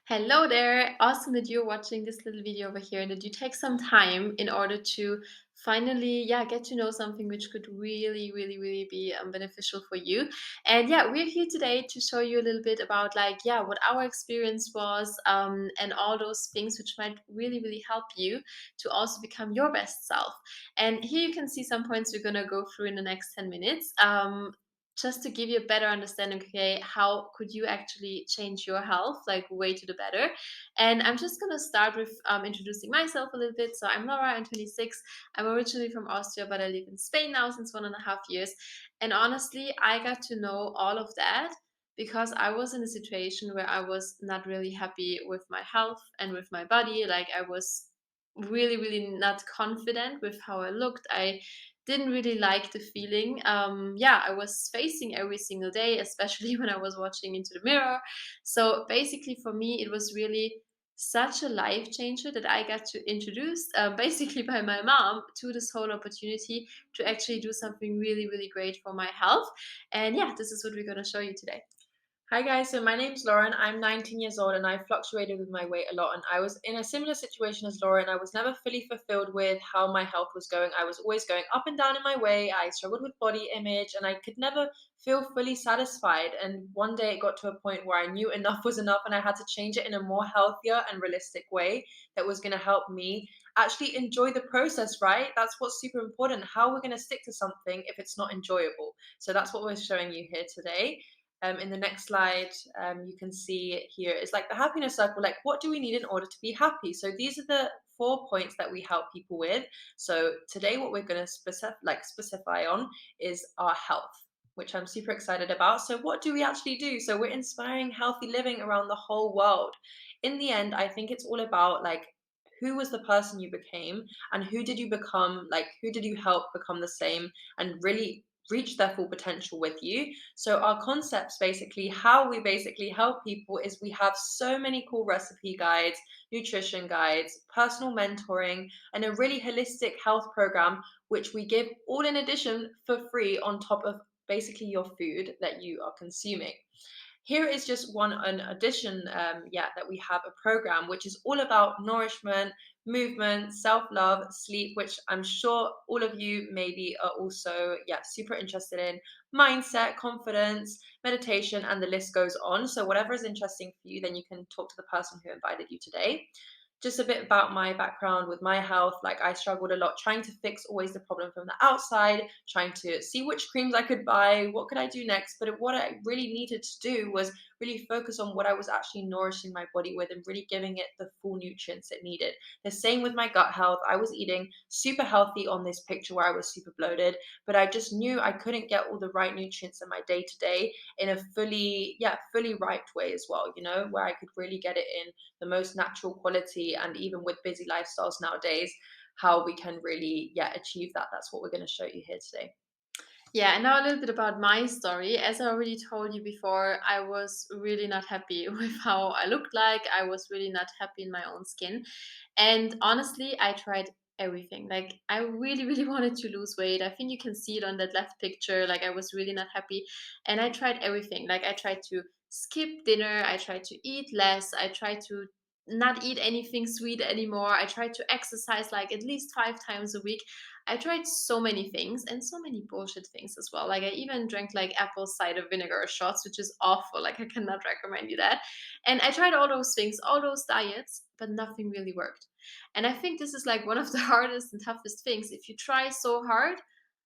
Hello there. Awesome that you're watching this little video over here and that you take some time in order to finally, get to know something which could really be beneficial for you. And we're here today to show you a little bit about what our experience was and all those things which might really help you to also become your best self. And here you can see some points we're going to go through in the next 10 minutes. Just to give you a better understanding, okay, how could you actually change your health, like way to the better. And I'm just gonna start with introducing myself a little bit. So I'm Laura, I'm 26. I'm originally from Austria, but I live in Spain now since 1.5 years. And honestly, I got to know all of that because I was in a situation where I was not really happy with my health and with my body. Like I was really not confident with how I looked. I didn't really like the feeling. I was facing every single day, especially when I was watching into the mirror. So basically, for me, it was really such a life changer that I got to introduce, basically by my mom, to this whole opportunity to actually do something really great for my health. And this is what we're going to show you today. Hi guys, so my name's Lauren. I'm 19 years old and I fluctuated with my weight a lot. And I was in a similar situation as Lauren. I was never fully fulfilled with how my health was going. I was always going up and down in my weight. I struggled with body image and I could never feel fully satisfied. And one day it got to a point where I knew enough was enough and I had to change it in a more healthier and realistic way that was going to help me actually enjoy the process, right? That's what's super important. How we're going to stick to something if it's not enjoyable. So that's what we're showing you here today. In the next slide, you can see here is like the happiness circle. Like, what do we need in order to be happy? So these are the 4 points that we help people with. So today, what we're going to specify on is our health, which I'm super excited about. So what do we actually do? So we're inspiring healthy living around the whole world. In the end, I think it's all about like who was the person you became and who did you become, like who did you help become the same and really reach their full potential with you. So our concepts, basically how we basically help people, is we have so many cool recipe guides, nutrition guides, personal mentoring, and a really holistic health program which we give all in addition for free on top of basically your food that you are consuming. Here is just one an addition, that we have a program which is all about nourishment, movement, self-love, sleep, which I'm sure all of you maybe are also, super interested in, mindset, confidence, meditation, and the list goes on. So whatever is interesting for you, then you can talk to the person who invited you today. Just a bit about my background with my health. Like, I struggled a lot trying to fix always the problem from the outside, trying to see which creams I could buy, what could I do next. But what I really needed to do was really focus on what I was actually nourishing my body with and really giving it the full nutrients it needed. The same with my gut health. I was eating super healthy on this picture where I was super bloated, but I just knew I couldn't get all the right nutrients in my day to day in a fully right way as well, where I could really get it in the most natural quality. And even with busy lifestyles nowadays, how we can really achieve that. That's what we're going to show you here today. Yeah, and now a little bit about my story. As I already told you before, I was really not happy with how I looked like. I was really not happy in my own skin. And honestly, I tried everything. Like, I really wanted to lose weight. I think you can see it on that left picture. Like, I was really not happy. And I tried everything. Like, I tried to skip dinner, I tried to eat less, I tried to not eat anything sweet anymore. I tried to exercise like at least 5 times a week. I tried so many things and so many bullshit things as well. Like I even drank like apple cider vinegar shots, which is awful. Like I cannot recommend you that. And I tried all those things, all those diets, but nothing really worked. And I think this is like one of the hardest and toughest things. If you try so hard,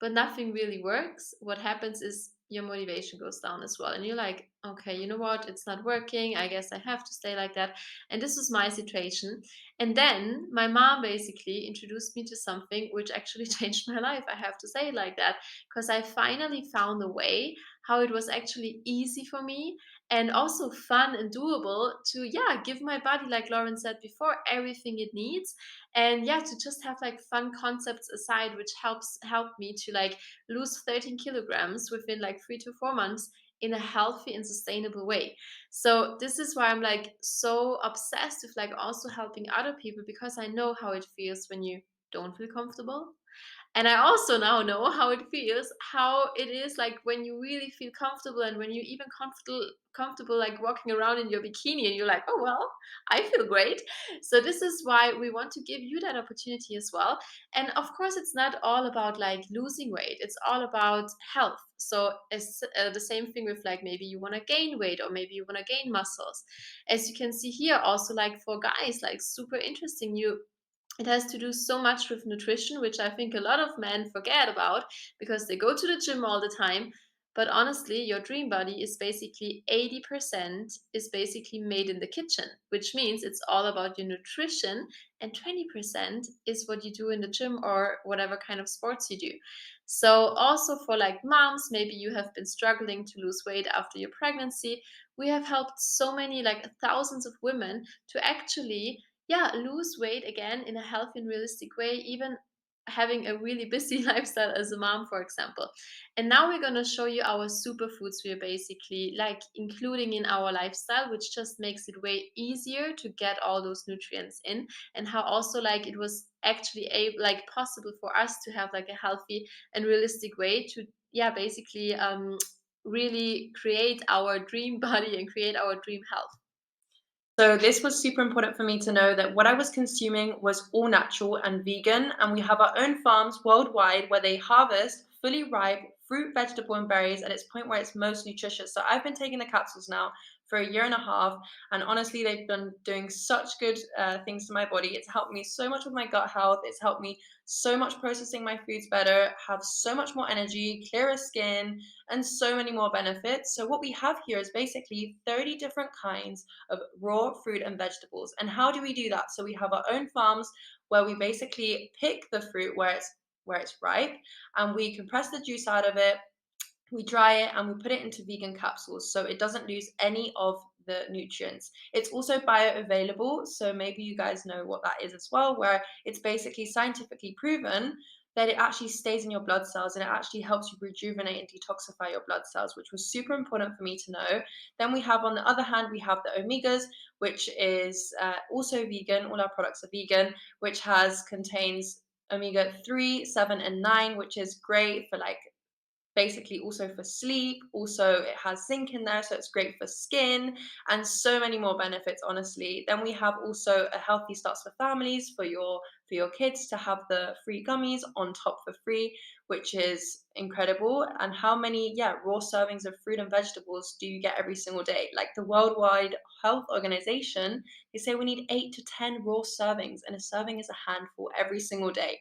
but nothing really works, what happens is your motivation goes down as well. And you're like, okay, you know what? It's not working. I guess I have to stay like that. And this was my situation. And then my mom basically introduced me to something which actually changed my life. I have to say it like that, because I finally found a way how it was actually easy for me and also fun and doable to, give my body, like Lauren said before, everything it needs. And to just have like fun concepts aside, which helped me to like lose 13 kilograms within like 3 to 4 months in a healthy and sustainable way. So this is why I'm like so obsessed with like also helping other people, because I know how it feels when you don't feel comfortable. And I also now know how it feels, how it is like when you really feel comfortable and when you even comfortable like walking around in your bikini and you're like, oh well, I feel great. So this is why we want to give you that opportunity as well. And of course, it's not all about like losing weight. It's all about health. So it's the same thing with like maybe you want to gain weight or maybe you want to gain muscles. As you can see here, also like for guys, like super interesting. You it has to do so much with nutrition, which I think a lot of men forget about because they go to the gym all the time. But honestly, your dream body is basically 80% is basically made in the kitchen, which means it's all about your nutrition, and 20% is what you do in the gym or whatever kind of sports you do. So, also for like moms, maybe you have been struggling to lose weight after your pregnancy. We have helped so many, like thousands of women to actually lose weight again in a healthy and realistic way, even having a really busy lifestyle as a mom, for example. And now we're going to show you our superfoods we're basically like including in our lifestyle, which just makes it way easier to get all those nutrients in, and how also like it was actually like possible for us to have like a healthy and realistic way to basically really create our dream body and create our dream health. So this was super important for me to know that what I was consuming was all natural and vegan, and we have our own farms worldwide where they harvest fully ripe fruit, vegetable, and berries at its point where it's most nutritious. So I've been taking the capsules now for a year and a half, and honestly, they've been doing such good things to my body. It's helped me so much with my gut health. It's helped me so much processing my foods better, have so much more energy, clearer skin, and so many more benefits. So what we have here is basically 30 different kinds of raw fruit and vegetables. And how do we do that? So we have our own farms where we basically pick the fruit where it's ripe, and we compress the juice out of it, we dry it, and we put it into vegan capsules so it doesn't lose any of the nutrients. It's also bioavailable, so maybe you guys know what that is as well, where it's basically scientifically proven that it actually stays in your blood cells and it actually helps you rejuvenate and detoxify your blood cells, which was super important for me to know. Then we have, on the other hand, we have the omegas, which is also vegan. All our products are vegan, which has contains omega 3, 7, and 9, which is great for like basically also for sleep. Also, it has zinc in there, so it's great for skin and so many more benefits, honestly. Then we have also a healthy starts for families for your kids to have the free gummies on top for free, which is incredible. And how many raw servings of fruit and vegetables do you get every single day? Like the Worldwide Health Organization, they say we need 8 to 10 raw servings, and a serving is a handful every single day.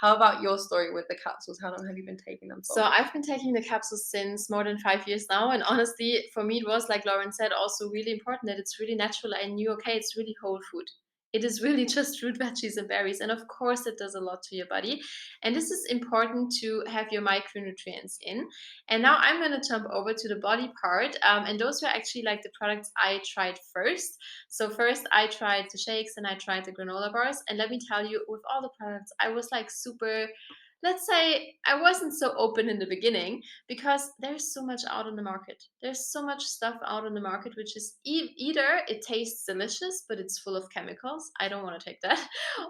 How about your story with the capsules? How long have you been taking them So for? I've been taking the capsules since more than 5 years now, and honestly, for me, it was like Lauren said, also really important that it's really natural. I knew, okay, it's really whole food. It is really just fruit, veggies, and berries, and of course, it does a lot to your body. And this is important to have your micronutrients in. And now I'm going to jump over to the body part, and those were actually like the products I tried first. So first, I tried the shakes and I tried the granola bars, and let me tell you, with all the products, I was like super, let's say I wasn't so open in the beginning because there's so much out on the market. There's so much stuff out on the market which is either it tastes delicious but it's full of chemicals. I don't want to take that.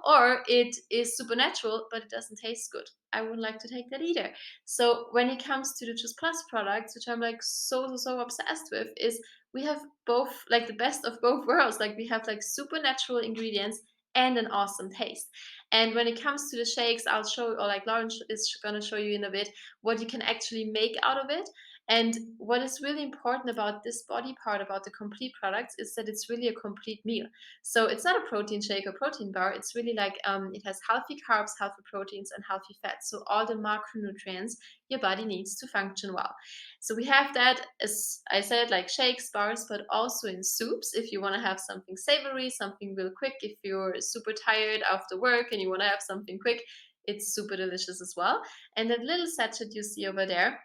Or it is supernatural but it doesn't taste good. I wouldn't like to take that either. So when it comes to the Choose Plus products, which I'm like so obsessed with, is we have both like the best of both worlds. Like we have like supernatural ingredients and an awesome taste. And when it comes to the shakes, I'll show, or like Lauren is going to show you in a bit, what you can actually make out of it. And what is really important about this body part, about the complete products, is that it's really a complete meal. So it's not a protein shake or protein bar. It's really like it has healthy carbs, healthy proteins, and healthy fats. So all the macronutrients your body needs to function well. So we have that, as I said, like shakes, bars, but also in soups if you want to have something savory, something real quick. If you're super tired after work and you want to have something quick, it's super delicious as well. And that little sachet you see over there,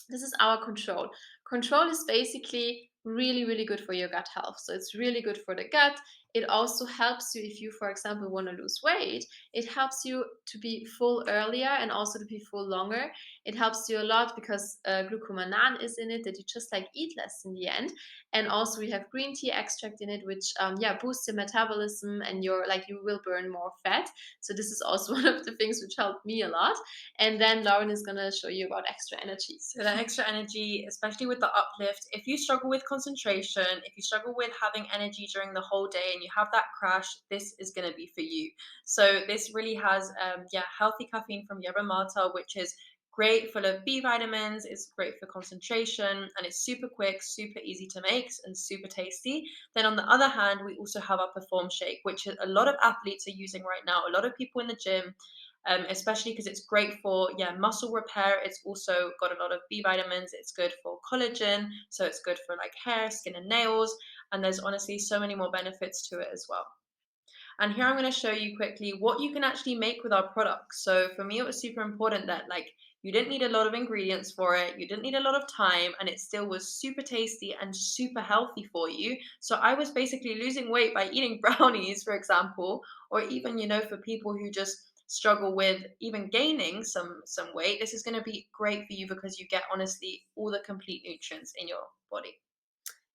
this is our control. Control is basically really good for your gut health. So it's really good for the gut. it also helps you if you, for example, want to lose weight. It helps you to be full earlier and also to be full longer. It helps you a lot because glucomannan is in it, that you just like eat less in the end. And also we have green tea extract in it, which yeah, boosts your metabolism, and you're like, you will burn more fat. So this is also one of the things which helped me a lot. And then Lauren is gonna show you about extra energy. So that extra energy, especially with the uplift, if you struggle with concentration, if you struggle with having energy during the whole day and you have that crash, this is going to be for you. So this really has, yeah, healthy caffeine from yerba mate, which is great, full of B vitamins. It's great for concentration, and it's super quick, super easy to make, and super tasty. Then on the other hand, we also have our Perform Shake, which a lot of athletes are using right now. A lot of people in the gym, especially because it's great for, yeah, muscle repair. It's also got a lot of B vitamins. It's good for collagen, so it's good for like hair, skin, and nails. And there's honestly so many more benefits to it as well. And here I'm going to show you quickly what you can actually make with our products. So for me, it was super important that like you didn't need a lot of ingredients for it, you didn't need a lot of time, and it still was super tasty and super healthy for you. So I was basically losing weight by eating brownies, for example, or even, for people who just struggle with even gaining some weight, this is going to be great for you because you get honestly all the complete nutrients in your body.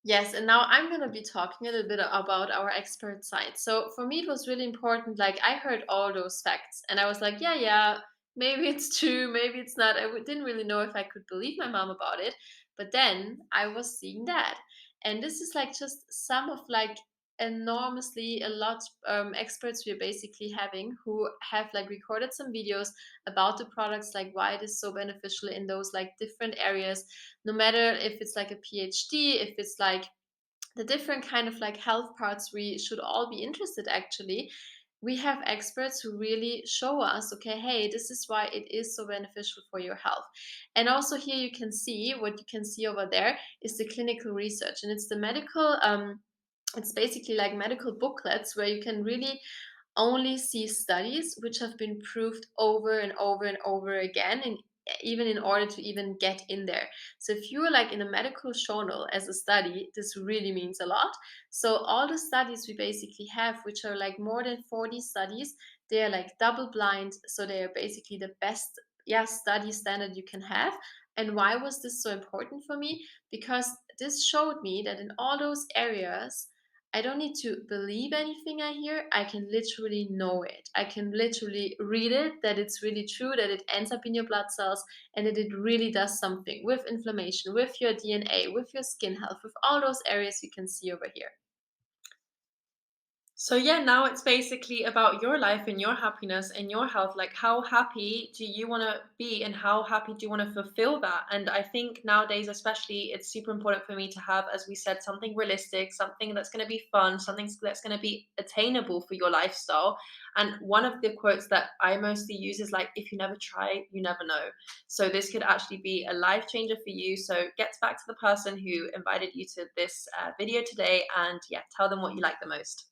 Yes, and now I'm going to be talking a little bit about our expert side. So for me, it was really important. Like I heard all those facts, and I was like, yeah, yeah, maybe it's true, maybe it's not. Didn't really know if I could believe my mom about it, but then I was seeing that, and this is like just some of like enormously a lot experts we're basically having who have like recorded some videos about the products, like why it is so beneficial in those like different areas, no matter if it's like a PhD, if it's like the different kind of like health parts we should all be interested actually. We have experts who really show us, okay, hey, this is why it is so beneficial for your health. And also here you can see, what you can see over there is the clinical research, and it's the medical it's basically like medical booklets where you can really only see studies which have been proved over and over and over again, and even in order to even get in there. So if you're like in a medical journal as a study, this really means a lot. So all the studies we basically have, which are like more than 40 studies, they are like double blind, so they are basically the best, yeah, study standard you can have. And why was this so important for me? Because this showed me that in all those areas, I don't need to believe anything I hear. I can literally know it. I can literally read it, that it's really true, that it ends up in your blood cells, and that it really does something with inflammation, with your DNA, with your skin health, with all those areas you can see over here. So yeah, now it's basically about your life and your happiness and your health. Like how happy do you want to be and how happy do you want to fulfill that? And I think nowadays especially it's super important for me to have, as we said, something realistic, something that's going to be fun, something that's going to be attainable for your lifestyle. And one of the quotes that I mostly use is like, if you never try, you never know. So this could actually be a life changer for you. So get back to the person who invited you to this video today, and yeah, tell them what you like the most.